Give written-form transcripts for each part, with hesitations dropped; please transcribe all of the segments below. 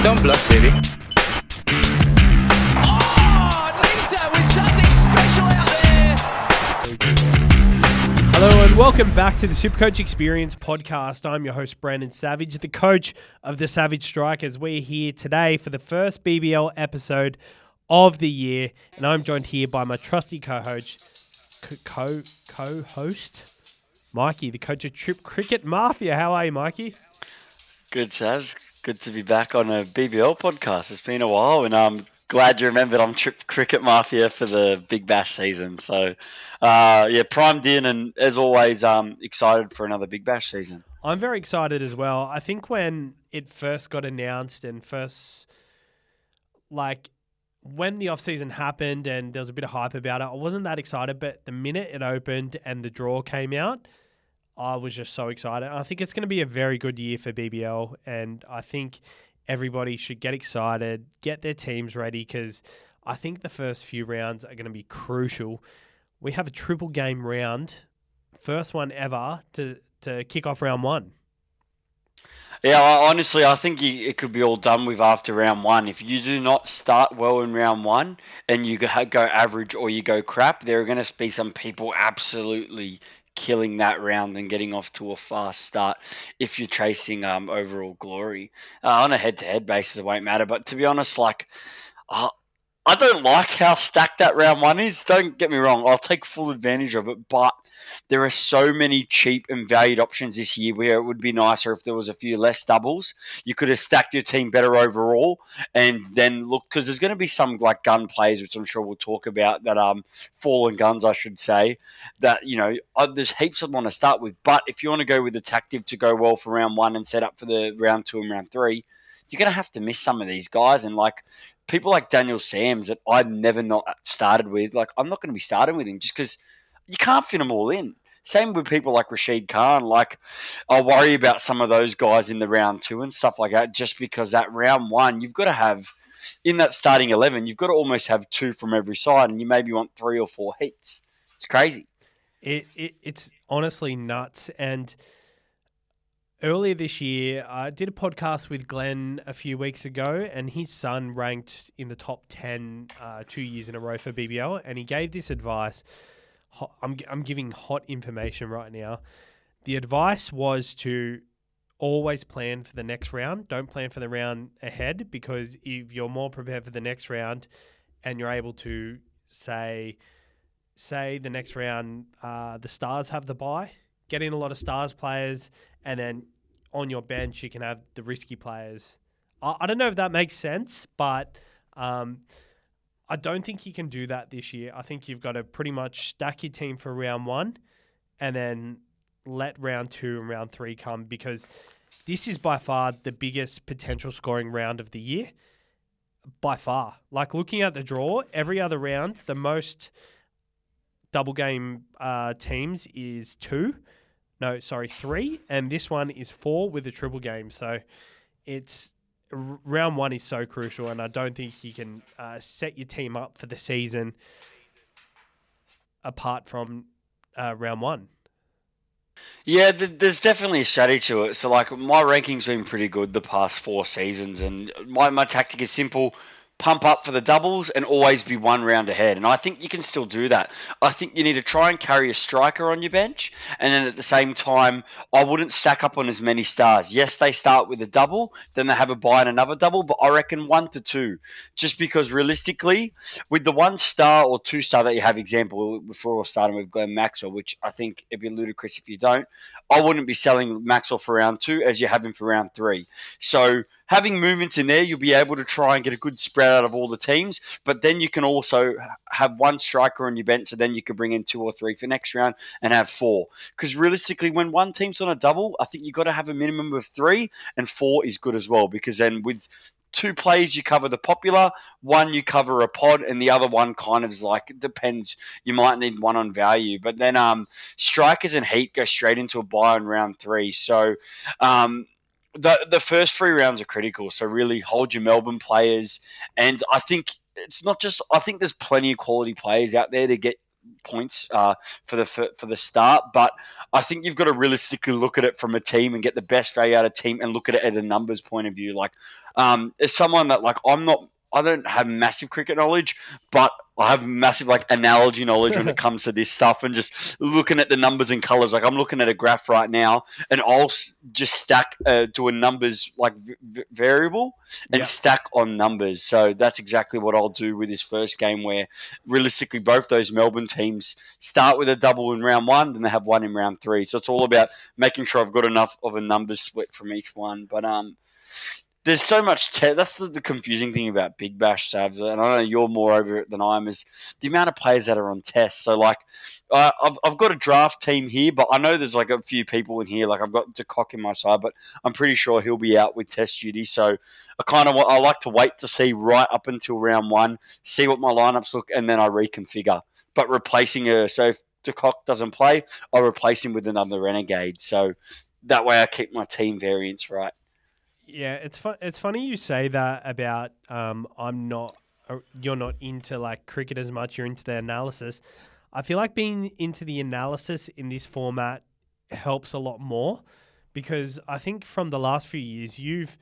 Don't bluff, baby. Oh, Lisa with something special out there. Hello and welcome back to the SuperCoach Experience podcast. I'm your host, Brandon Savage, the coach of the Savage Strikers. We're here today for the first BBL episode of the year, and I'm joined here by my trusty co-host, Mikey, the coach of Trip Cricket Mafia. How are you, Mikey? Good, Savs. Good to be back on a BBL podcast. It's been a while, and I'm glad you remembered I'm Trip Cricket Mafia for the Big Bash season. So, primed in, and as always, excited for another Big Bash season. I'm very excited as well. I think when it first got announced and when the off-season happened and there was a bit of hype about it, I wasn't that excited, but the minute it opened and the draw came out, I was just so excited. I think it's going to be a very good year for BBL, and I think everybody should get excited, get their teams ready, because I think the first few rounds are going to be crucial. We have a triple game round, first one ever to kick off round one. Yeah, honestly, I think it could be all done with after round one. If you do not start well in round one and you go average or you go crap, there are going to be some people absolutely killing that round and getting off to a fast start if you're chasing overall glory. On a head-to-head basis, it won't matter. But to be honest, I don't like how stacked that round one is. Don't get me wrong, I'll take full advantage of it, but there are so many cheap and valued options this year where it would be nicer if there was a few less doubles. You could have stacked your team better overall, and then look, because there's going to be some like gun plays, which I'm sure we'll talk about, that fallen guns, I should say, that there's heaps I want to start with. But if you want to go with the tactic to go well for round one and set up for the round two and round three, you're going to have to miss some of these guys. And like people like Daniel Sams that I've never not started with, like I'm not going to be starting with him just because you can't fit them all in. Same with people like Rashid Khan. Like, I worry about some of those guys in the round two and stuff like that, just because that round one, you've got to have, in that starting 11, you've got to almost have two from every side, and you maybe want 3 or 4 heats. It's crazy. It's honestly nuts. And earlier this year, I did a podcast with Glenn a few weeks ago, and his son ranked in the top 10 2 years in a row for BBL, and he gave this advice. I'm giving hot information right now. The advice was to always plan for the next round. Don't plan for the round ahead, because if you're more prepared for the next round and you're able to say the next round, the Stars have the bye, get in a lot of Stars players, and then on your bench you can have the risky players. I don't know if that makes sense, but I don't think you can do that this year. I think you've got to pretty much stack your team for round one and then let round two and round three come, because this is by far the biggest potential scoring round of the year. By far. Like looking at the draw, every other round, the most double game teams is 3, and this one is 4 with a triple game. So round one is so crucial, and I don't think you can set your team up for the season apart from round one. Yeah, there's definitely a strategy to it. So, like, my ranking's been pretty good the past 4 seasons, and my tactic is simple. Pump up for the doubles and always be one round ahead. And I think you can still do that. I think you need to try and carry a striker on your bench. And then at the same time, I wouldn't stack up on as many stars. Yes, they start with a double, then they have a bye and another double, but I reckon 1 to 2. Just because realistically, with the 1 star or 2 star that you have, example, before starting with Glenn Maxwell, which I think it'd be ludicrous if you don't, I wouldn't be selling Maxwell for round 2 as you have him for round 3. So having movements in there, you'll be able to try and get a good spread out of all the teams, but then you can also have 1 striker on your bench, so then you could bring in 2 or 3 for next round and have 4. Because realistically, when one team's on a double, I think you've got to have a minimum of 3, and 4 is good as well, because then with 2 plays you cover the popular, 1 you cover a pod, and the other one kind of is like, it depends, you might need 1 on value. But then strikers and heat go straight into a bye in round 3. So the first 3 rounds are critical, so really hold your Melbourne players. And I think it's not just, I think there's plenty of quality players out there to get points for the start. But I think you've got to realistically look at it from a team and get the best value out of team and look at it at a numbers point of view. Like, as someone that like I don't have massive cricket knowledge, but I have massive like analogy knowledge when it comes to this stuff and just looking at the numbers and colors. Like I'm looking at a graph right now, and I'll just stack to a numbers like variable and Yeah. stack on numbers. So that's exactly what I'll do with this first game, where realistically both those Melbourne teams start with a double in round one, then they have one in round three. So it's all about making sure I've got enough of a numbers split from each one. But there's so much. That's the confusing thing about Big Bash, Savs, and I know you're more over it than I am. Is the amount of players that are on tests. So like, I've got a draft team here, but I know there's like a few people in here. Like I've got DeCock in my side, but I'm pretty sure he'll be out with test duty. So I like to wait to see right up until round one, see what my lineups look, and then I reconfigure. But replacing her, so if DeCock doesn't play, I'll replace him with another Renegade. So that way I keep my team variance right. Yeah, it's funny you say that about you're not into like cricket as much. You're into the analysis. I feel like being into the analysis in this format helps a lot more because I think from the last few years you've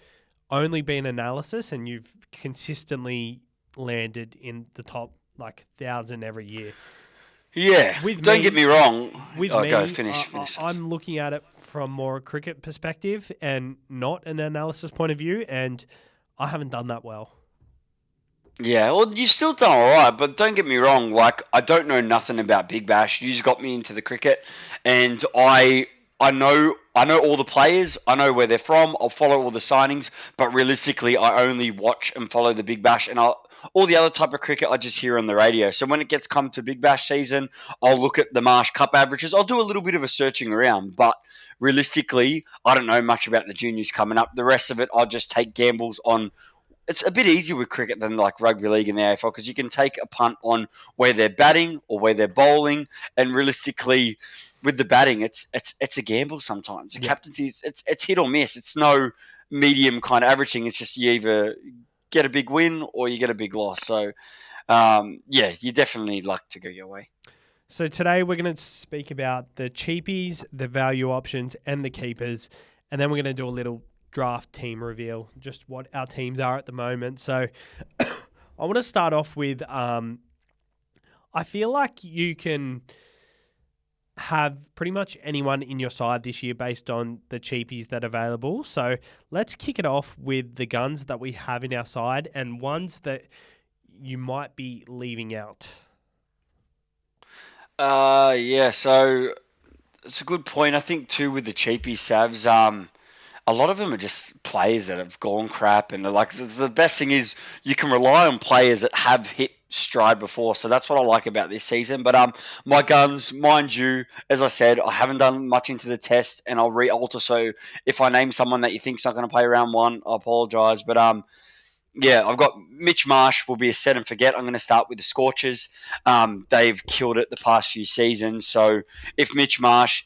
only been analysis and you've consistently landed in the top like 1,000 every year. Yeah, don't get me wrong. Go finish. I'm looking at it from more a cricket perspective and not an analysis point of view, and I haven't done that well. Yeah, well, you've still done all right, but don't get me wrong. Like, I don't know nothing about Big Bash. You just got me into the cricket, and I know all the players. I know where they're from. I'll follow all the signings, but realistically, I only watch and follow the Big Bash, and all the other type of cricket I just hear on the radio. So when it gets come to Big Bash season, I'll look at the Marsh Cup averages. I'll do a little bit of a searching around, but realistically, I don't know much about the juniors coming up. The rest of it, I'll just take gambles on. It's a bit easier with cricket than like rugby league and the AFL because you can take a punt on where they're batting or where they're bowling, and realistically, with the batting, it's a gamble sometimes. The captaincy, it's hit or miss. It's no medium kind of averaging. It's just you either get a big win or you get a big loss. So, you definitely like to go your way. So today we're going to speak about the cheapies, the value options, and the keepers, and then we're going to do a little draft team reveal, just what our teams are at the moment. So I want to start off with, I feel like you can have pretty much anyone in your side this year based on the cheapies that are available. So let's kick it off with the guns that we have in our side and ones that you might be leaving out. So it's a good point. I think too with the cheapie Savs, a lot of them are just players that have gone crap, and like the best thing is you can rely on players that have hit stride before. So that's what I like about this season. But my guns, mind you, as I said, I haven't done much into the test, and I'll re-alter. So if I name someone that you think's not going to play round one, I apologise. But I've got Mitch Marsh will be a set and forget. I'm going to start with the Scorchers. They've killed it the past few seasons. So if Mitch Marsh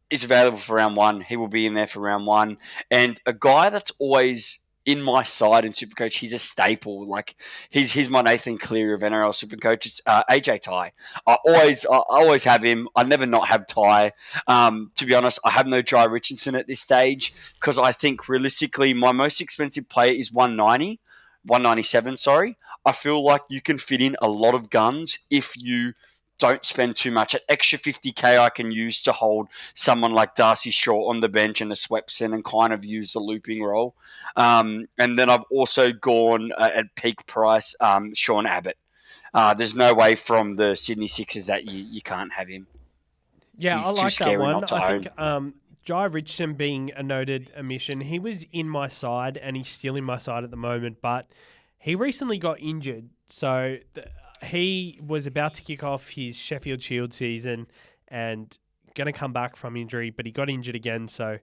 is available for round one, he will be in there for round one. And a guy that's always in my side in SuperCoach, he's a staple. Like he's my Nathan Cleary of NRL SuperCoach. It's AJ Ty. I always have him. I never not have Ty. To be honest, I have no Jai Richardson at this stage because I think realistically my most expensive player is 197. Sorry, I feel like you can fit in a lot of guns if you don't spend too much. An extra 50k I can use to hold someone like Darcy Shaw on the bench and a Swepson and kind of use the looping role. And then I've also gone at peak price, Sean Abbott. There's no way from the Sydney Sixers that you can't have him. Yeah, He's I like that one. I own. think Jai Richardson being a noted omission, he was in my side and he's still in my side at the moment, but he recently got injured. So he was about to kick off his Sheffield Shield season and going to come back from injury, but he got injured again. So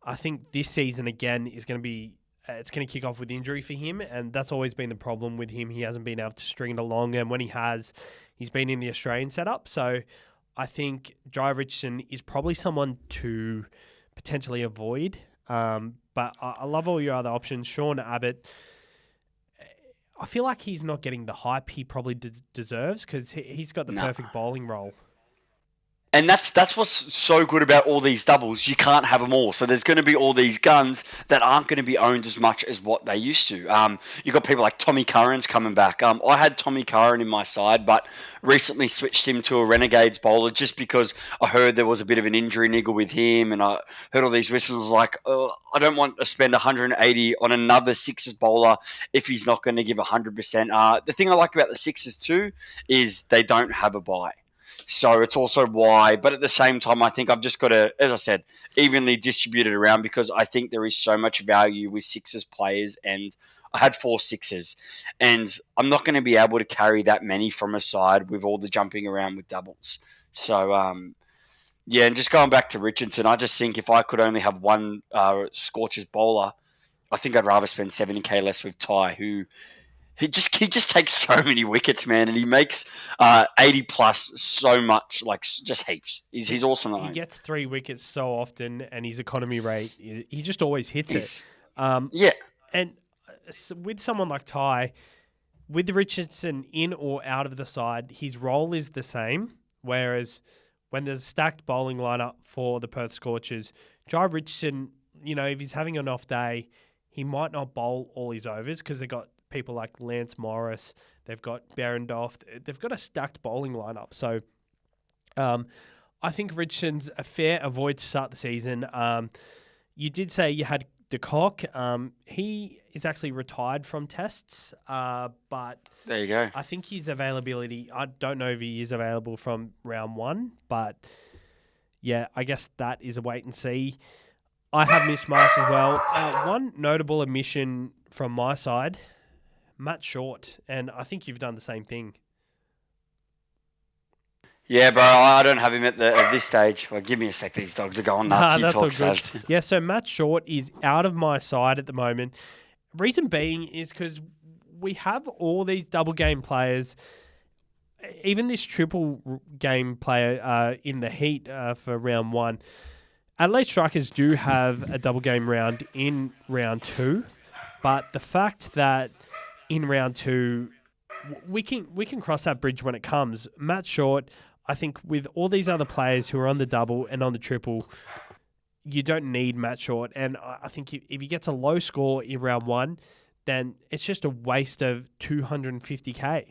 I think this season again is going to be, it's going to kick off with injury for him. And that's always been the problem with him. He hasn't been able to string it along. And when he has, he's been in the Australian setup. So I think Jai Richardson is probably someone to potentially avoid. But I love all your other options. Sean Abbott, I feel like he's not getting the hype he probably deserves because he's got the No. perfect bowling role. And that's what's so good about all these doubles. You can't have them all. So there's going to be all these guns that aren't going to be owned as much as what they used to. You've got people like Tommy Curran's coming back. I had Tommy Curran in my side, but recently switched him to a Renegades bowler just because I heard there was a bit of an injury niggle with him, and I heard all these whistles like, I don't want to spend 180 on another Sixers bowler if he's not going to give 100%. The thing I like about the Sixers too is they don't have a bye. So it's also why, but at the same time, I think I've just got to, as I said, evenly distribute it around because I think there is so much value with Sixers players, and I had 4 Sixers, and I'm not going to be able to carry that many from a side with all the jumping around with doubles. So, yeah, and just going back to Richardson, I just think if I could only have one Scorchers bowler, I think I'd rather spend 70k less with Ty, who he just takes so many wickets, man, and he makes 80 plus so much, like just heaps. He's awesome. He gets 3 wickets so often, and his economy rate, he just always hits it. Yeah. And with someone like Ty, with Richardson in or out of the side, his role is the same. Whereas when there's a stacked bowling lineup for the Perth Scorchers, Jai Richardson, if he's having an off day, he might not bowl all his overs because they've got people like Lance Morris, they've got Behrendorff, they've got a stacked bowling lineup. So I think Richardson's a fair avoid to start the season. You did say you had De Kock. He is actually retired from tests, but there you go. I think his availability, I don't know if he is available from round 1, but yeah, I guess that is a wait and see. I have Mitch Marsh as well. One notable omission from my side, Matt Short, and I think you've done the same thing. Yeah, bro, I don't have him at this stage. Well, give me a sec. These dogs are going nuts. That's all good. Yeah, so Matt Short is out of my side at the moment. Reason being is because we have all these double game players, even this triple game player in the heat for round 1. Adelaide Strikers do have a double game round in round 2, but the fact that in round 2 we can cross that bridge when it comes. Matt Short, I think with all these other players who are on the double and on the triple, you don't need Matt Short. And I think if he gets a low score in round 1, then it's just a waste of 250k.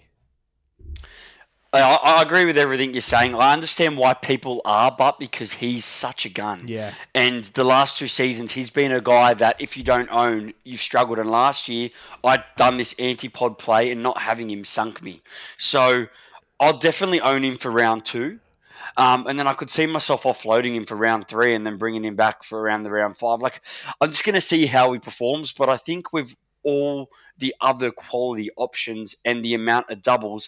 I agree with everything you're saying. I understand why people are, but because he's such a gun. Yeah. And the last 2 seasons, he's been a guy that if you don't own, you've struggled. And last year, I'd done this anti-pod play and not having him sunk me. So I'll definitely own him for round 2. And then I could see myself offloading him for round 3 and then bringing him back for around the round 5. Like, I'm just going to see how he performs. But I think with all the other quality options and the amount of doubles,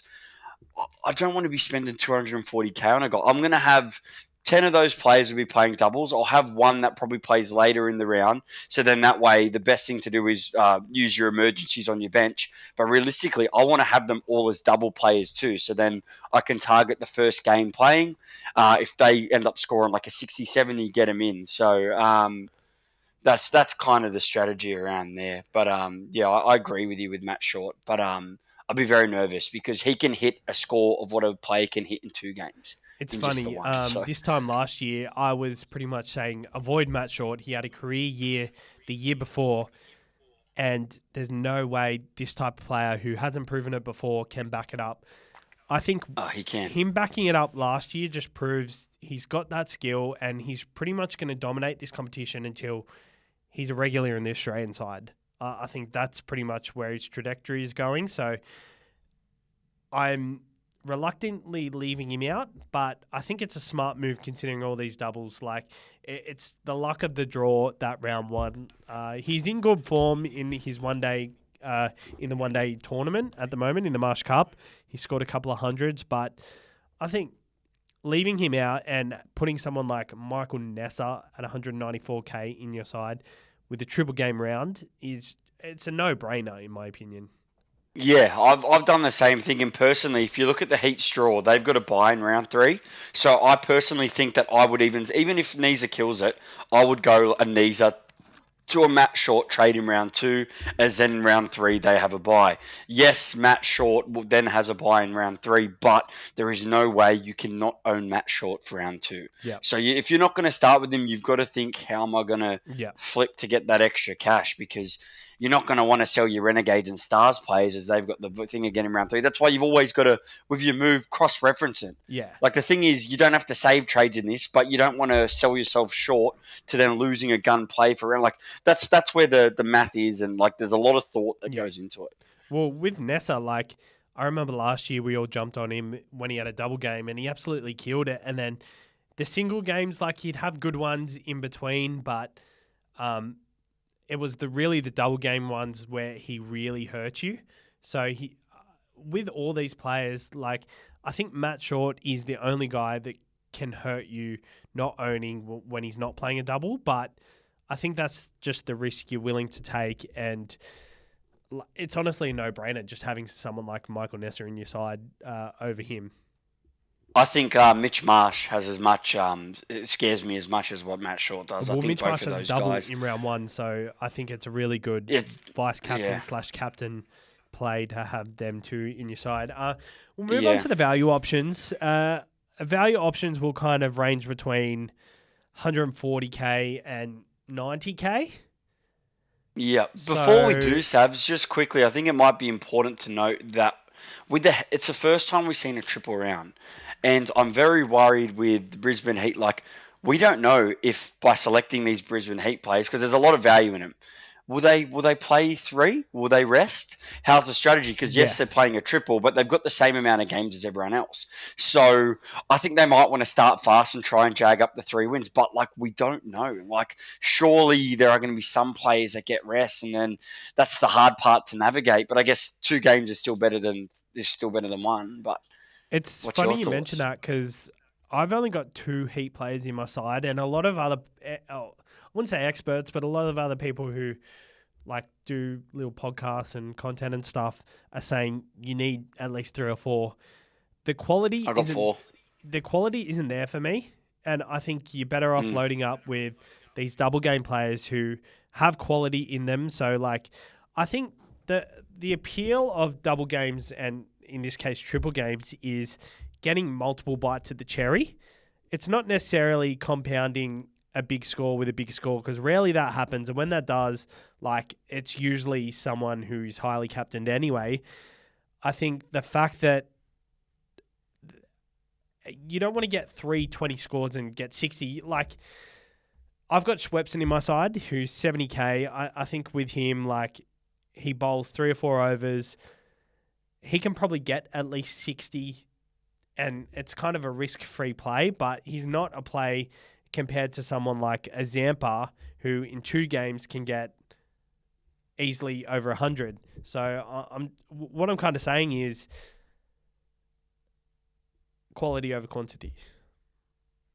I don't want to be spending 240k on a guy. I'm going to have 10 of those players will be playing doubles. I'll have one that probably plays later in the round. So then that way, the best thing to do is use your emergencies on your bench. But realistically, I want to have them all as double players too. So then I can target the first game playing. If they end up scoring like a 60-70, get them in. So that's kind of the strategy around there. But yeah, I agree with you with Matt Short. But I'll be very nervous because he can hit a score of what a player can hit in 2 games. It's funny. This time last year, I was pretty much saying avoid Matt Short. He had a career year the year before, and there's no way this type of player who hasn't proven it before can back it up. I think he can. Him backing it up last year just proves he's got that skill, and he's pretty much going to dominate this competition until he's a regular in the Australian side. I think that's pretty much where his trajectory is going. So I'm reluctantly leaving him out, but I think it's a smart move considering all these doubles. Like, it's the luck of the draw that round 1. He's in good form in his one-day in the one-day tournament at the moment in the Marsh Cup. He scored a couple of hundreds, but I think leaving him out and putting someone like Michael Nessa at 194k in your side with a triple game round it's a no-brainer in my opinion. Yeah, I've done the same thing. And personally, if you look at the Heat straw, they've got a bye in round 3. So I personally think that I would even if Neza kills it, I would go a Neza to a Matt Short trade in round 2, as then in round 3 they have a bye. Yes, Matt Short then has a bye in round 3, but there is no way you cannot own Matt Short for round 2. Yeah. So if you're not going to start with him, you've got to think, how am I going to Yeah. flip to get that extra cash? Because you're not going to want to sell your Renegades and Stars players as they've got the thing again in round 3. That's why you've always got to, with your move, cross-reference it. Yeah. Like, the thing is, you don't have to save trades in this, but you don't want to sell yourself short to then losing a gun play for round. Like, that's where the math is, and like there's a lot of thought that goes into it. Well, with Nessa, like, I remember last year we all jumped on him when he had a double game and he absolutely killed it. And then the single games, like, he'd have good ones in between, but it was the double game ones where he really hurt you. So he, with all these players, like, I think Matt Short is the only guy that can hurt you not owning when he's not playing a double, but I think that's just the risk you're willing to take, and it's honestly a no-brainer just having someone like Michael Nessa in your side over him. I think Mitch Marsh has as much. It scares me as much as what Matt Short does. Well, I think Mitch both Marsh of has those double guys. in round 1, so I think it's a really good vice captain / captain play to have them two in your side. We'll move on to the value options. Value options will kind of range between 140k and 90k. Yeah. Before we do, Sabs, just quickly, I think it might be important to note that it's the first time we've seen a triple round, and I'm very worried with the Brisbane Heat. Like, we don't know if by selecting these Brisbane Heat players, because there's a lot of value in them, will they play 3? Will they rest? How's the strategy? Because yes, they're playing a triple, but they've got the same amount of games as everyone else. So I think they might want to start fast and try and jag up the 3 wins. But like, we don't know. Like, surely there are going to be some players that get rest, and then that's the hard part to navigate. But I guess 2 games is still better than 1. But it's funny you mention that, because I've only got 2 Heat players in my side, and a lot of other, I wouldn't say experts, but a lot of other people who like do little podcasts and content and stuff are saying you need at least 3 or 4. The quality I got 4. The quality isn't there for me, and I think you're better off loading up with these double game players who have quality in them. So like, I think the appeal of double games, and in this case triple games, is getting multiple bites at the cherry. It's not necessarily compounding a big score with a big score, because rarely that happens. And when that does, like, it's usually someone who's highly captained anyway. I think the fact that you don't want to get 320 scores and get 60. Like, I've got Schwepson in my side, who's 70k. I think with him, like, he bowls 3 or 4 overs, he can probably get at least 60, and it's kind of a risk-free play, but he's not a play compared to someone like a Zampa, who in 2 games can get easily over 100. So what I'm kind of saying is quality over quantity.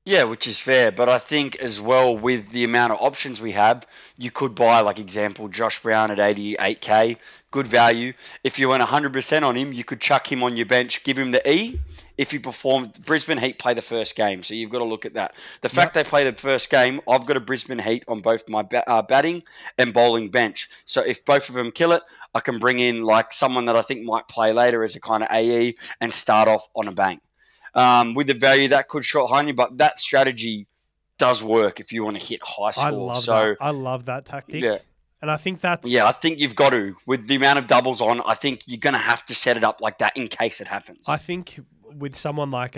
Yeah, which is fair. But I think as well, with the amount of options we have, you could buy, like, example, Josh Brown at 88k, good value. If you went 100% on him, you could chuck him on your bench, give him the E. If he performed, Brisbane Heat play the first game, so you've got to look at that. The fact they play the first game, I've got a Brisbane Heat on both my batting and bowling bench. So if both of them kill it, I can bring in, like, someone that I think might play later as a kind of AE and start off on a bang. With the value, that could shorthand you, but that strategy does work if you want to hit high scores. I love that tactic. Yeah. And I think that's... Yeah, I think you've got to. With the amount of doubles on, I think you're going to have to set it up like that in case it happens. I think with someone like...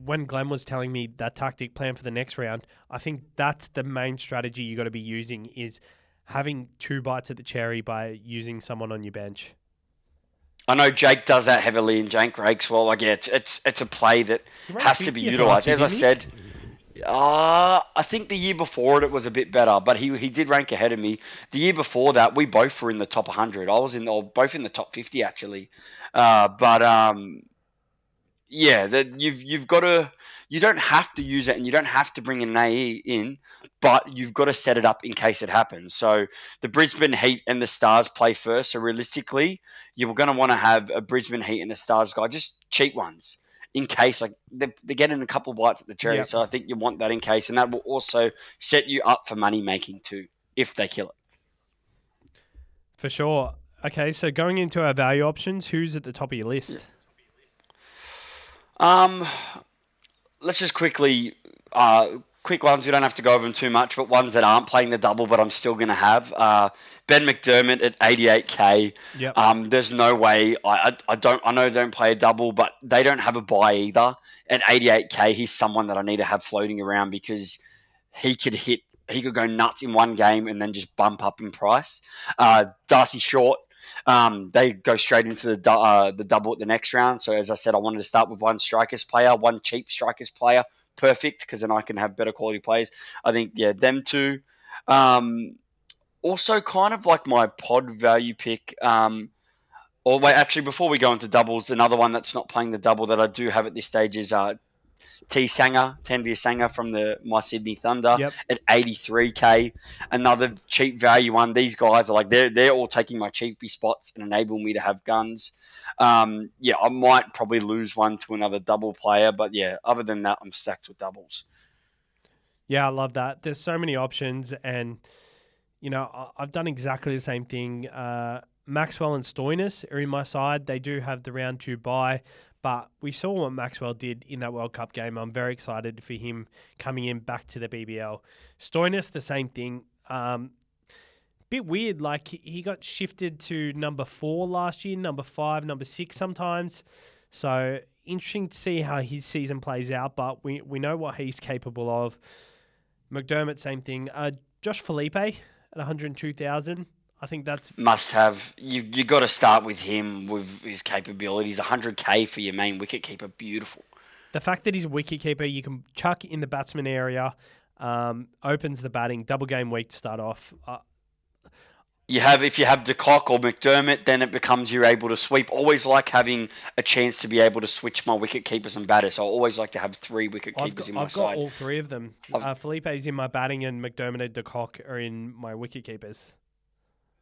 when Glenn was telling me that tactic plan for the next round, I think that's the main strategy you got to be using, is having 2 bites at the cherry by using someone on your bench. I know Jake does that heavily in Jank Rakes. Well, like, yeah, it's a play that has to be utilised. As I said, I think the year before it was a bit better, but he did rank ahead of me. The year before that, we both were in the top 100. I was both in the top 50 actually. Yeah, that you've got to. You don't have to use it, and you don't have to bring an AE in, but you've got to set it up in case it happens. So the Brisbane Heat and the Stars play first. So realistically, you're going to want to have a Brisbane Heat and the Stars guy, just cheap ones. in case, like they're getting a couple bites at the cherry. Yep. So I think you want that in case, and that will also set you up for money making too if they kill it. For sure. Okay, so going into our value options, who's at the top of your list? Let's just quickly, quick ones. We don't have to go over them too much, but ones that aren't playing the double, but I'm still going to have. Ben McDermott at 88k. Yep. There's no way. I know they don't play a double, but they don't have a buy either. At 88k, he's someone that I need to have floating around because he could hit. He could go nuts in one game and then just bump up in price. Darcy Short. They go straight into the double at the next round. So as I said, I wanted to start with one strikers player, one cheap strikers player, perfect because then I can have better quality players. I think them two. Also, kind of like my pod value pick. Or wait, actually, before we go into doubles, another one that's not playing the double that I do have at this stage is Tanvir Sanger from my Sydney Thunder Yep. at 83k. Another cheap value one. These guys are like they're all taking my cheapie spots and enable me to have guns. I might probably lose one to another double player, but yeah, other than that, I'm stacked with doubles. Yeah, I love that. There's so many options, and I've done exactly the same thing. Maxwell and Stoinis are in my side. They do have the round 2 bye, but we saw what Maxwell did in that World Cup game. I'm very excited for him coming in back to the BBL. Stoinis, the same thing. Bit weird, like he got shifted to number 4 last year, number 5, number 6 sometimes. So interesting to see how his season plays out, but we know what he's capable of. McDermott, same thing. Josh Felipe at 102,000. I think that's must have. You got to start with him with his capabilities. 100k for your main wicket keeper, beautiful. The fact that he's a wicket keeper, you can chuck in the batsman area, opens the batting, double game week to start off. If you have De Kock or McDermott, then it becomes you're able to sweep. Always like having a chance to be able to switch my wicket keepers and batters. So I always like to have 3 wicket keepers in my side. I've got all 3 of them. Felipe's in my batting and McDermott and De Kock are in my wicket keepers.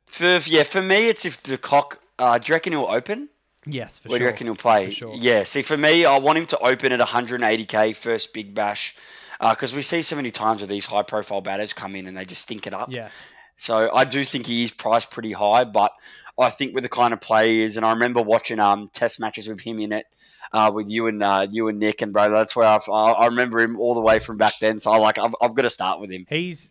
For me, it's if De Kock, do you reckon he'll open? Yes, for Where sure. do you reckon he'll play? For sure. Yeah, see, for me, I want him to open at 180k first big bash because we see so many times where these high-profile batters come in and they just stink it up. Yeah. So I do think he is priced pretty high, but I think with the kind of play he is, and I remember watching test matches with him in it, with you and Nick, and bro, that's where I remember him all the way from back then. So I've got to start with him. He's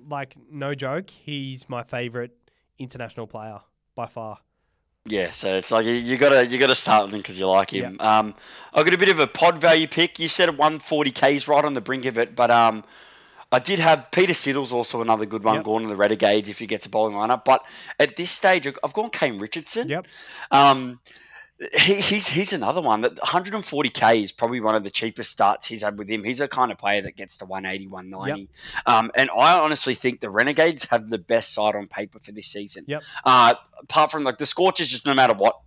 like, no joke, he's my favourite international player by far. Yeah, so it's like you gotta start with him because you like him. Yeah. I've got a bit of a pod value pick. You said 140k is right on the brink of it, but I did have Peter Siddle's also another good one, going to the Renegades if he gets a bowling lineup. But at this stage, I've gone Kane Richardson. Yep. He's another one that 140k is probably one of the cheapest starts he's had with him. He's a kind of player that gets to 180, 190. Yep. And I honestly think the Renegades have the best side on paper for this season. Yep. Apart from like the Scorchers, just no matter what.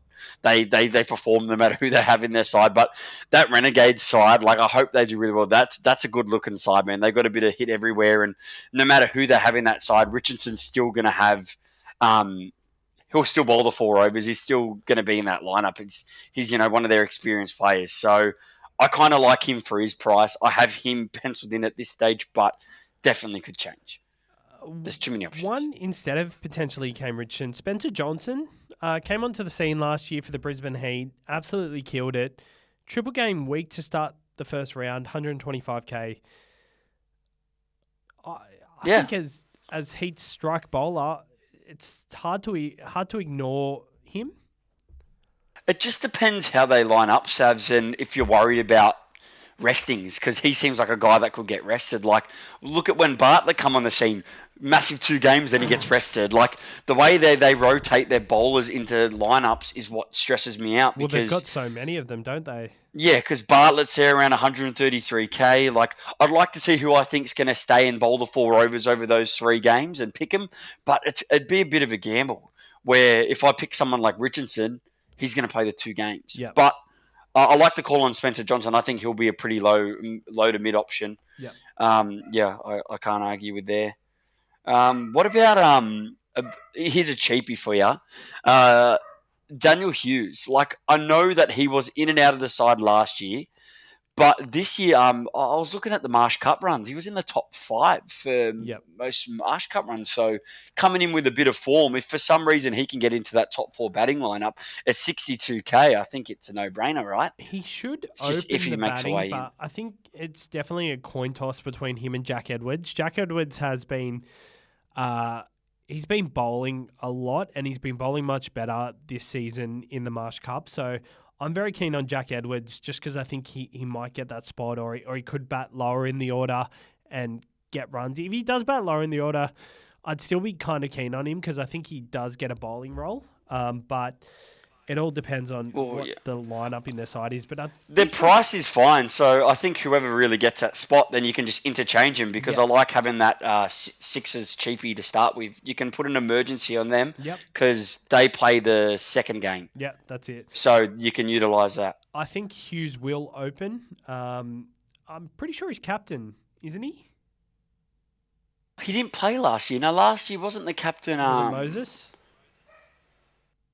They perform no matter who they have in their side. But that Renegades side, like I hope they do really well. That's a good looking side, man. They've got a bit of hit everywhere, and no matter who they have in that side, Richardson's still gonna have he'll still bowl the 4 overs. He's still gonna be in that lineup. He's one of their experienced players. So I kinda like him for his price. I have him penciled in at this stage, but definitely could change. There's too many options. One instead of potentially Kane Richardson, Spencer Johnson came onto the scene last year for the Brisbane Heat, absolutely killed it. Triple game week to start the first round, 125k. I think as Heat's strike bowler, it's hard to ignore him. It just depends how they line up, Savs, and if you're worried about restings, because he seems like a guy that could get rested. Like, look at when Bartlett come on the scene, massive 2 games, then he gets rested. Like, the way they rotate their bowlers into lineups is what stresses me out. Well, they've got so many of them, don't they? Yeah, because Bartlett's there around 133k. Like, I'd like to see who I think's going to stay and bowl the 4 overs over those 3 games and pick him, but it'd be a bit of a gamble. Where if I pick someone like Richardson, he's going to play the 2 games. Yep. But I like to call on Spencer Johnson. I think he'll be a pretty low to mid option. Yeah. I can't argue with there. What about here's a cheapie for you. Daniel Hughes. Like, I know that he was in and out of the side last year, but this year, I was looking at the Marsh Cup runs. He was in the top 5 for Yep. most Marsh Cup runs. So coming in with a bit of form, if for some reason he can get into that top 4 batting lineup at 62k, I think it's a no-brainer, right? He should It's just if open he the makes a batting, way in. but I think it's definitely a coin toss between him and Jack Edwards. Jack Edwards has been, he's been bowling a lot, and he's been bowling much better this season in the Marsh Cup. So I'm very keen on Jack Edwards just because I think he might get that spot, or he could bat lower in the order and get runs. If he does bat lower in the order, I'd still be kind of keen on him because I think he does get a bowling role. But it all depends on Well, what yeah. the lineup in their side is. But Their price is fine, so I think whoever really gets that spot, then you can just interchange him because Yeah. I like having that Sixers cheapie to start with. You can put an emergency on them Yep. because they play the second game, Yeah, that's it. so you can utilize that. I think Hughes will open. I'm pretty sure he's captain, isn't he? He didn't play last year. No, last year wasn't the captain. Was it Moses?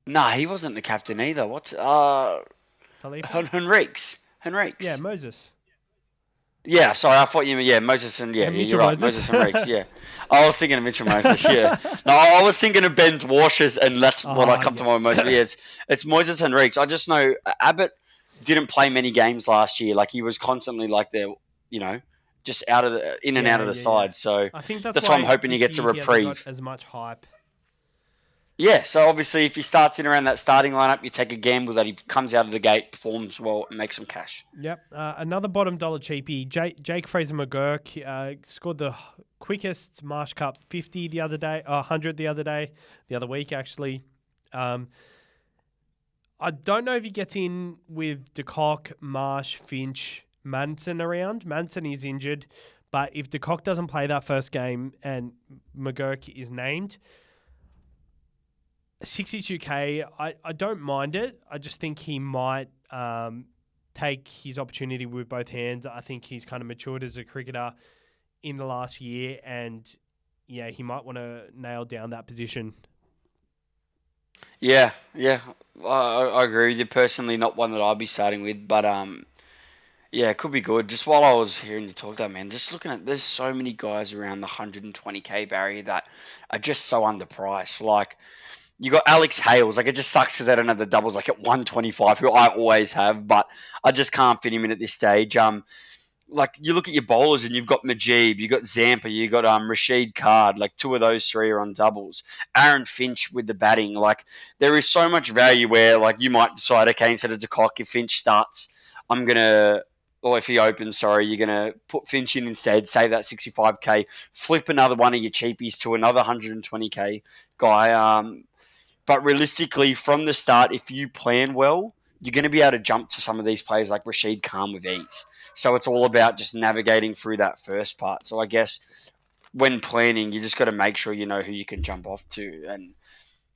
Nah, he wasn't the captain either. What's Felipe? Henriques? Yeah, Moses. Yeah, sorry, I thought you meant, Moses and, Yeah, you're Mitchell right, Moses. Moses and Yeah. I was thinking of Mitchell Moses, yeah. No, I was thinking of Ben Dwarshes, and that's what I come to my most. Yeah, it's Moses and I just know Abbott didn't play many games last year. Like, he was constantly, like, just out of in and out of the side. So I think that's why I'm why hoping he this gets a year he hasn't reprieve. got as much hype. Yeah, so obviously if he starts in around that starting lineup, you take a gamble that he comes out of the gate, performs well, and makes some cash. Yep. Another bottom dollar cheapie, Jake Fraser McGurk, scored the quickest Marsh Cup 50 the other day, 100 the other week actually. I don't know if he gets in with DeCock, Marsh, Finch, Manson around. Manson is injured, but if DeCock doesn't play that first game and McGurk is named, 62k, I don't mind it. I just think he might take his opportunity with both hands. I think he's kind of matured as a cricketer in the last year, and yeah, he might want to nail down that position. Yeah, I agree with you. Personally, not one that I'd be starting with, but yeah, it could be good. Just while I was hearing you talk that, man, just looking at, there's so many guys around the 120k barrier that are just so underpriced. Like, you got Alex Hales. Like, it just sucks because they don't have the doubles like at 125, who I always have, but I just can't fit him in at this stage. Like, you look at your bowlers and you've got Majib, you got Zampa, you got Rashid Card. Like, 2 of those 3 are on doubles. Aaron Finch with the batting. Like, there is so much value where, like, you might decide, okay, instead of DeCock, if Finch starts, I'm gonna, or if he opens, sorry, you're gonna put Finch in instead, save that 65k, flip another one of your cheapies to another 120k guy. But realistically, from the start, if you plan well, you're going to be able to jump to some of these players like Rashid Khan with ease. So it's all about just navigating through that first part. So I guess when planning, you just got to make sure you know who you can jump off to. And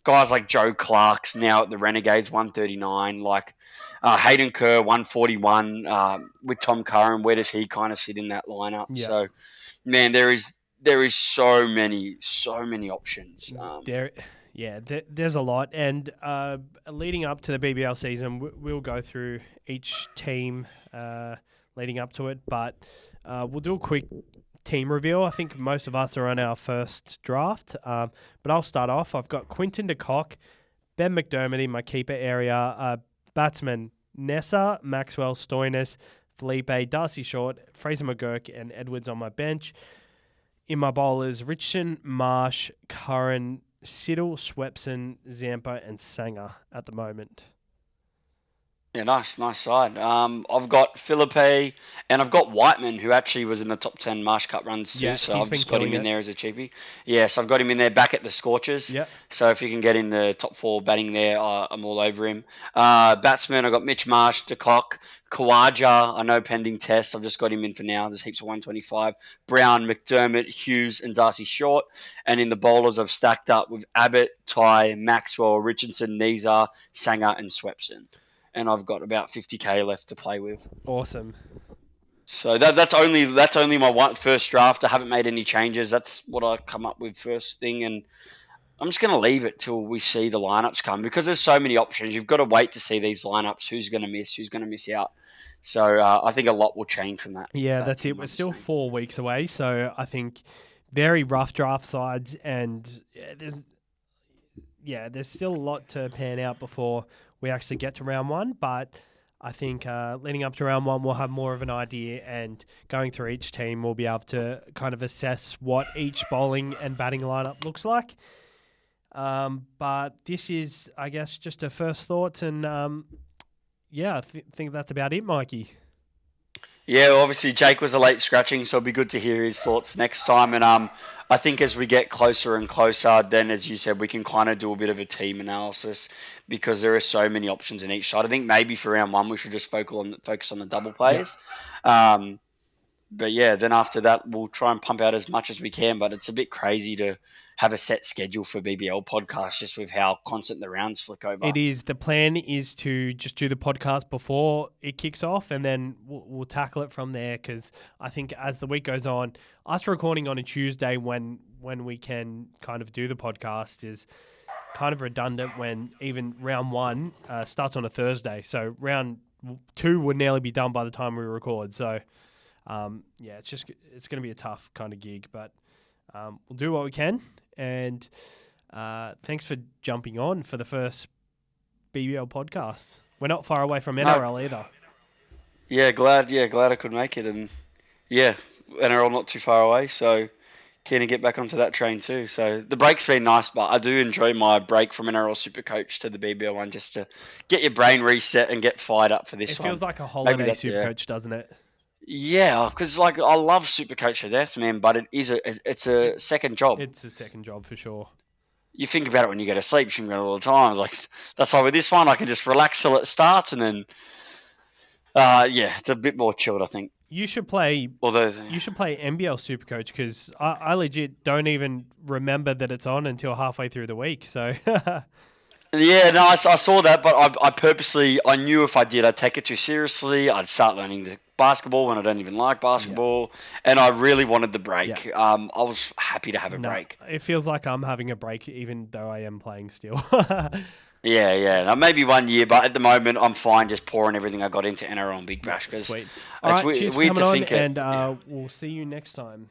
guys like Joe Clark's now at the Renegades, 139. Like Hayden Kerr, 141 with Tom Curran. Where does he kind of sit in that lineup? Yeah. So, man, there is so many options. There's a lot, and leading up to the BBL season, we'll go through each team leading up to it, but we'll do a quick team reveal. I think most of us are on our first draft, but I'll start off. I've got Quinton de Kock, Ben McDermott in my keeper area, batsman Nessa, Maxwell, Stoinis, Felipe, Darcy Short, Fraser McGurk, and Edwards on my bench. In my bowlers, Richardson, Marsh, Curran, Siddle, Swepson, Zampa, and Sanger at the moment. Yeah, nice side. I've got Philippe and I've got Whiteman, who actually was in the top 10 Marsh Cup runs too. Yeah, So he's I've been just got him killing in it. there as a cheapie. Yeah, so I've got him in there back at the Scorchers. Yep. So if you can get in the top 4 batting there, I'm all over him. Batsman, I've got Mitch Marsh, De Kock, Khawaja. I know pending tests. I've just got him in for now. There's heaps of 125. Brown, McDermott, Hughes, and Darcy Short. And in the bowlers, I've stacked up with Abbott, Ty, Maxwell, Richardson, Nizar, Sanger, and Swepson. And I've got about 50k left to play with. Awesome. So that's only my first draft. I haven't made any changes. That's what I come up with first thing, and I'm just going to leave it till we see the lineups come because there's so many options. You've got to wait to see these lineups, who's going to miss, who's going to miss out. So I think a lot will change from that. Yeah, that that's it. team, We're still obviously. 4 weeks away, so I think very rough draft sides, and there's still a lot to pan out before we actually get to round one. But I think leading up to round one, we'll have more of an idea, and going through each team, we'll be able to kind of assess what each bowling and batting lineup looks like. But this is, I guess, just our first thoughts, and I think that's about it, Mikey. Yeah, well, obviously Jake was a late scratching, so it'll be good to hear his thoughts next time. And I think as we get closer and closer, then as you said, we can kind of do a bit of a team analysis because there are so many options in each side. I think maybe for round one we should just focus on the double plays. But yeah, then after that we'll try and pump out as much as we can. But it's a bit crazy to have a set schedule for BBL podcasts just with how constant the rounds flick over. It is. The plan is to just do the podcast before it kicks off, and then we'll tackle it from there. Because I think as the week goes on, us recording on a Tuesday when we can kind of do the podcast is kind of redundant when even round one starts on a Thursday. So round two would nearly be done by the time we record. So it's going to be a tough kind of gig, but we'll do what we can. And thanks for jumping on for the first BBL podcast. We're not far away from NRL either. Yeah, glad I could make it, and NRL not too far away, so keen to get back onto that train too. So the break's been nice, but I do enjoy my break from NRL SuperCoach to the BBL one just to get your brain reset and get fired up for this one. It feels like a holiday SuperCoach, doesn't it? Yeah, because I love SuperCoach to death, man, but it's a second job. It's a second job for sure. You think about it when you go to sleep. You think about it all the time. Like that's why with this one, I can just relax till it starts, and then it's a bit more chilled, I think. You should play. You should play NBL SuperCoach because I legit don't even remember that it's on until halfway through the week. So. Yeah, no, I saw that, but I knew if I did, I'd take it too seriously. I'd start learning the basketball when I don't even like basketball, and I really wanted the break. Yeah. I was happy to have a break. It feels like I'm having a break, even though I am playing still. Yeah. Now, maybe 1 year, but at the moment, I'm fine just pouring everything I got into NRL and Big Bash. Sweet. All right, cheers for coming on, and we'll see you next time.